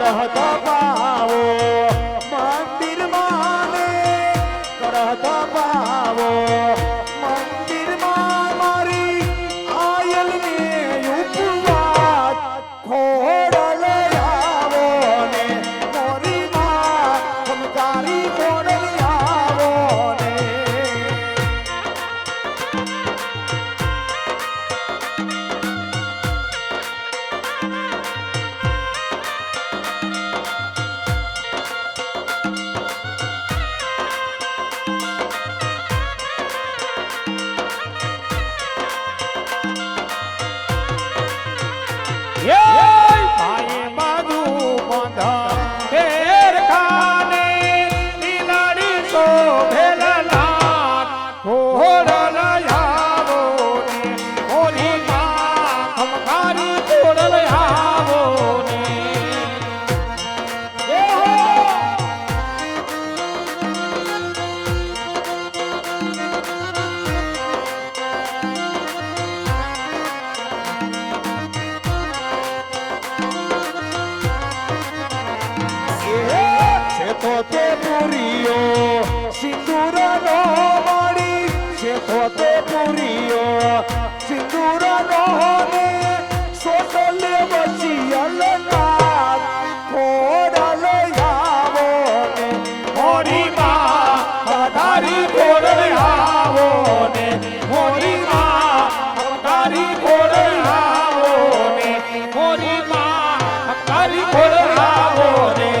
કરહતો પાવો મંદિર માને કરહતો પાવો મંદિર માં મારી આયલ ને ઉપવાસ ખોડલ આવો ને મોરી માં ખમકારી ખોડલ આવો ને પોતે પુરીયો સિંદૂર નો મળી છે પોતે પુરીયો સિંદૂર નો ને સોટલે વસી અલના ખોડલ આવો ને મોરી માં તારી ખોડલ આવો ને મોરી માં તારી ખોડલ આવો ને મોરી માં તારી ખોડલ આવો ને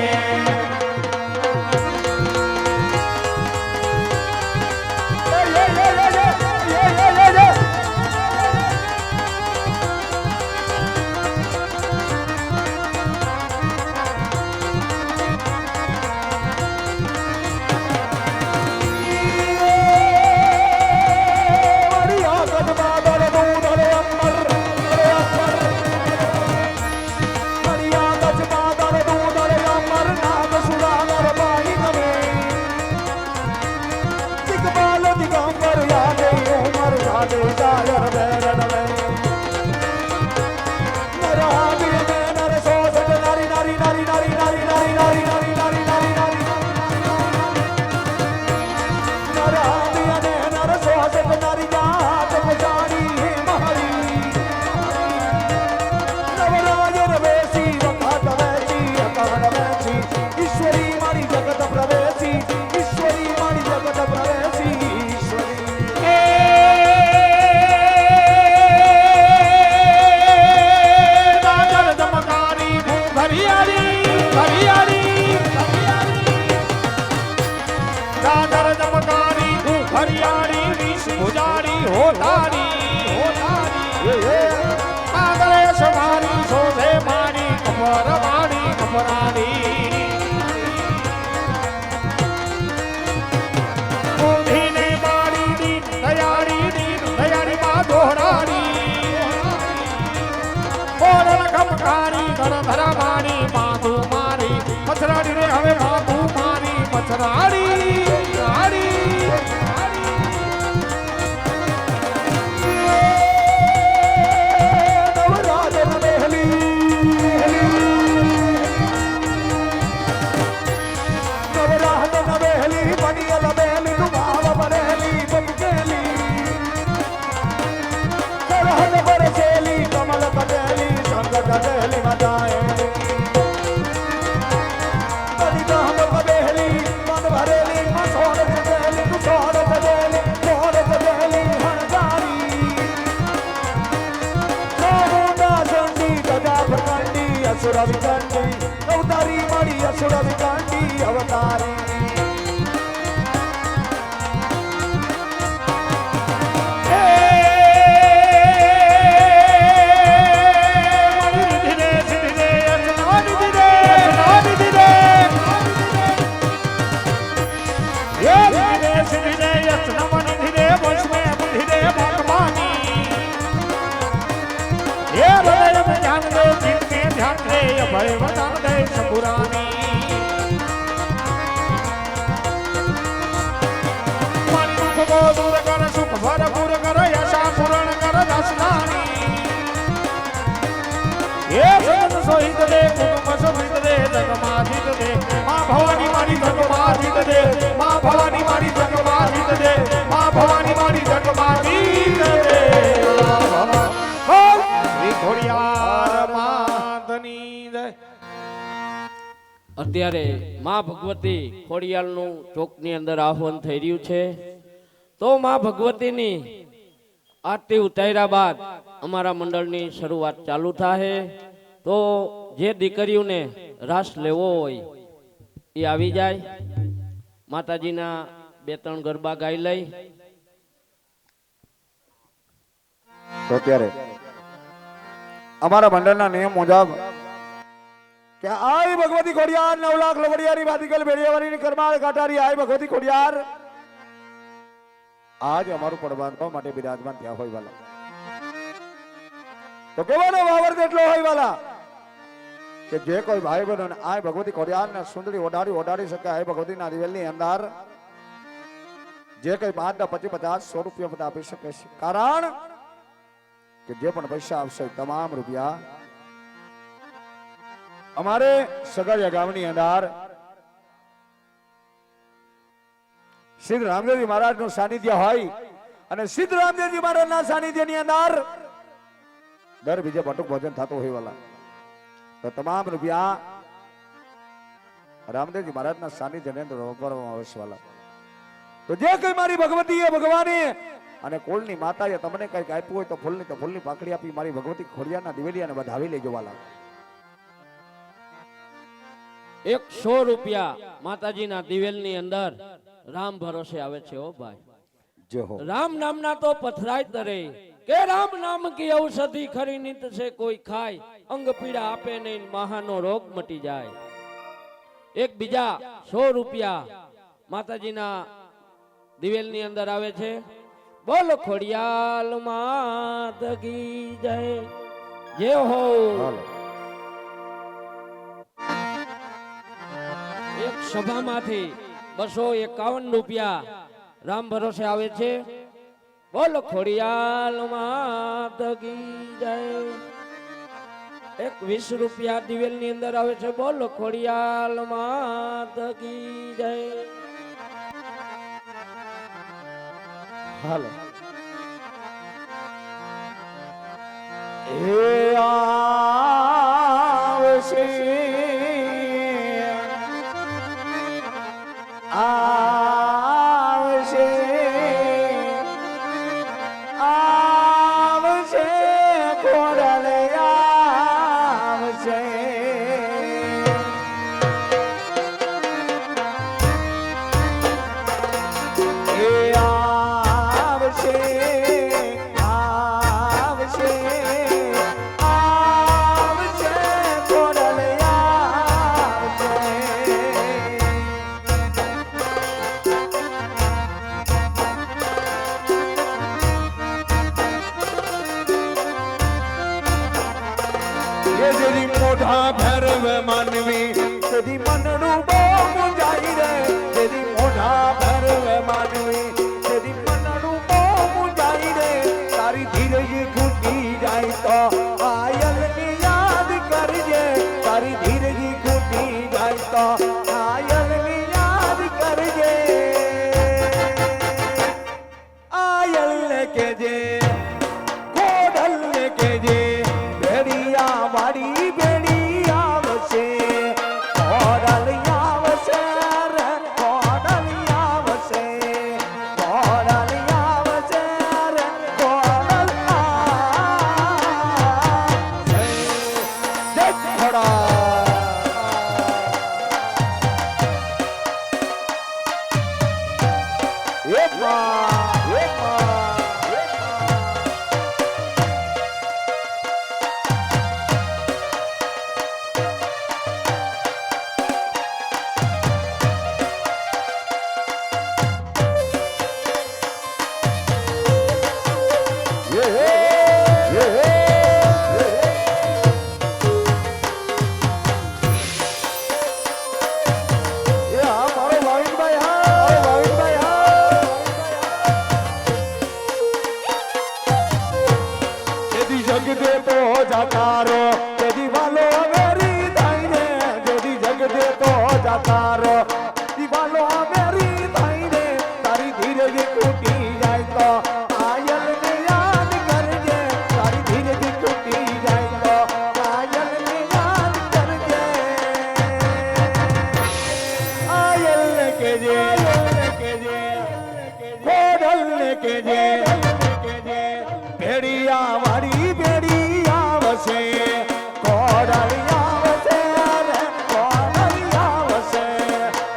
પથરાડી રે હવે બાપુ મારી પથરાડી અવતારી મારી અસુર વિકાંડી અવતારી ભય વતન દે સપુરાની મારી દુઃખ કો દૂર કર સુખ ભરપૂર કર યશા પૂરણ કર દસનાની એ સત સો સહિત દે કુટુંબ સહિત દે જગમાં જીત દે માં ભવાની મારી જગમાં જીત દે માં ભવાની મારી જગમાં જીત દે માં ભવાની મારી જગમાં જીત દે શ્રી ખોડિયાર માતની જય. અત્યારે માં ભગવતી ખોડિયાલનું ચોકની અંદર આહવાન થઈ રહ્યું છે. તો માં ભગવતીની આરતી ઉતાર્યા બાદ અમારા મંડળની શરૂઆત ચાલુ થાય. તો જે દીકરીઓને રાસ લેવો હોય એ આવી જાય. માતાજીના 2-3 ગરબા ગાઈ લઈ. તો ત્યારે અમારા મંડળના નિયમ મુજબ કે આય ભગવતી ખોડિયાર 9 લાખ લવડિયારી વાદીકલ બેડિયાવાળીની કરમાળ કાટારી આય ભગવતી ખોડિયાર આજ અમારું પડબાંધવા માટે બિરાજમાન થયા હોય વાલા. તો કેવાનો વાવર એટલો હોય વાલા કે જે કોઈ ભાઈ બહેનો આય ભગવતી ખોડિયારને સુંદરી ઓડાડી શકે. આય ભગવતીના દિવેલની અંદર જે કોઈ 5, 10, 50, 100 રૂપિયા બધા આપી શકે છે. કારણ કે જે પણ પૈસા આવશે તમામ રૂપિયા અમારે સગડિયા ગામની અંદર સિદ્ધ રામદેવજી મહારાજનું સાનિધ્ય હોય અને સિદ્ધ રામદેવજી મહારાજના સાનિધ્યની અંદર દર બીજે બટુક ભોજન થતું હોય વાલા. તો તમામ રૂપિયા રામદેવજી મહારાજના સાનિધ્યની અંદર વાપરવામાં આવે છે વાલા. તો જે કઈ મારી ભગવતી એ ભગવાને અને કુળની માતાએ તમને કઈક આપ્યું હોય તો ફૂલની પાકડી આપી મારી ભગવતી ખોડિયારના દિવેલિયાને વધાવી લેજો વાલા. 100 રૂપિયા માતાજીના દિવેલની અંદર રામ ભરોસે આવે છે. ઓ ભાઈ, જય હો. રામ નામના તો પથરાય તરે કે રામ નામ કી ઔષધિ ખરી નિત છે કોઈ ખાય અંગ પીડા આપે નહીં મહાનો રોગ મટી જાય. એક બીજા 100 રૂપિયા માતાજીના દિવેલની અંદર આવે છે. બોલ ખોડિયાલ માત કી જય. જય હો. એક સભામાંથી 251 રૂપિયા રામ ભરોસે આવે છે. બોલ ખોડિયાલ માત કી જય. એક 20 રૂપિયા દિવેલની અંદર આવે છે. બોલ ખોડિયાલ માત કી જય. હાલો એ આવશે આવશે આવશે ખોડલ આવશે. મોઢા ભરવે માનવી તેદી મનનું બહુ મુંજાઈ રે. તેદી મોઢા ભરવે માનવી તેદી મનનું બહુ મુંજાઈ રે. તારી ધીરજ ખૂટી જાય તો આયલની યાદ કરજે. તારી ધીરજ ખૂટી જાય તો આયલની યાદ કરજે. આયલને કેજે કોડલને કેજે ભેડિયા વાળી ભેડી આવશે. કોડલ આવશે રે કોડલ આવશે. કોડલ આવશે રે કોડલ આવશે. જય ખોડા. એક માં એક માં રહીને કેજે ભેડિયા વાળી ભેડી આવશે કોડળી આવશે રે કોડળી આવશે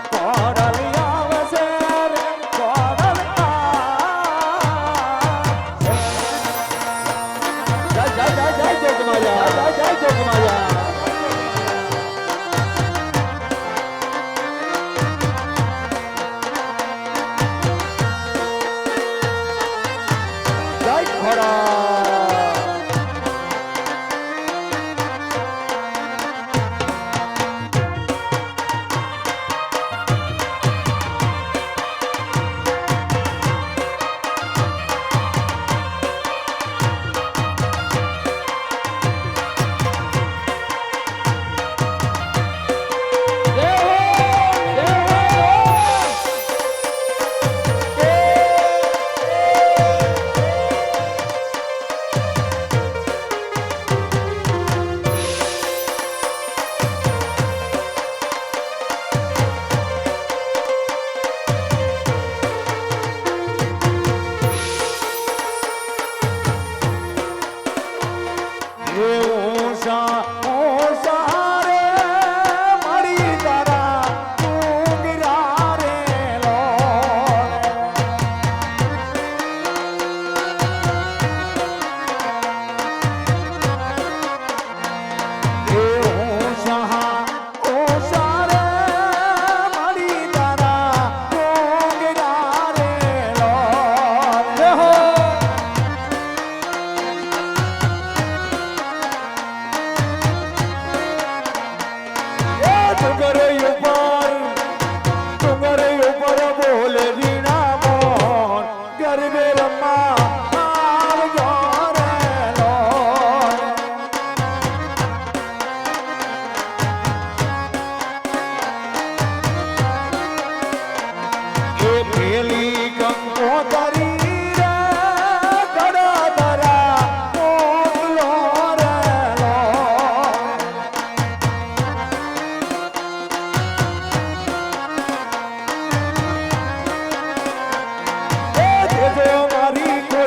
કોડળી આવશે રે કોડળી જય જય જય જય જોગમાયા જય જય જોગમાયા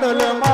ખોડલ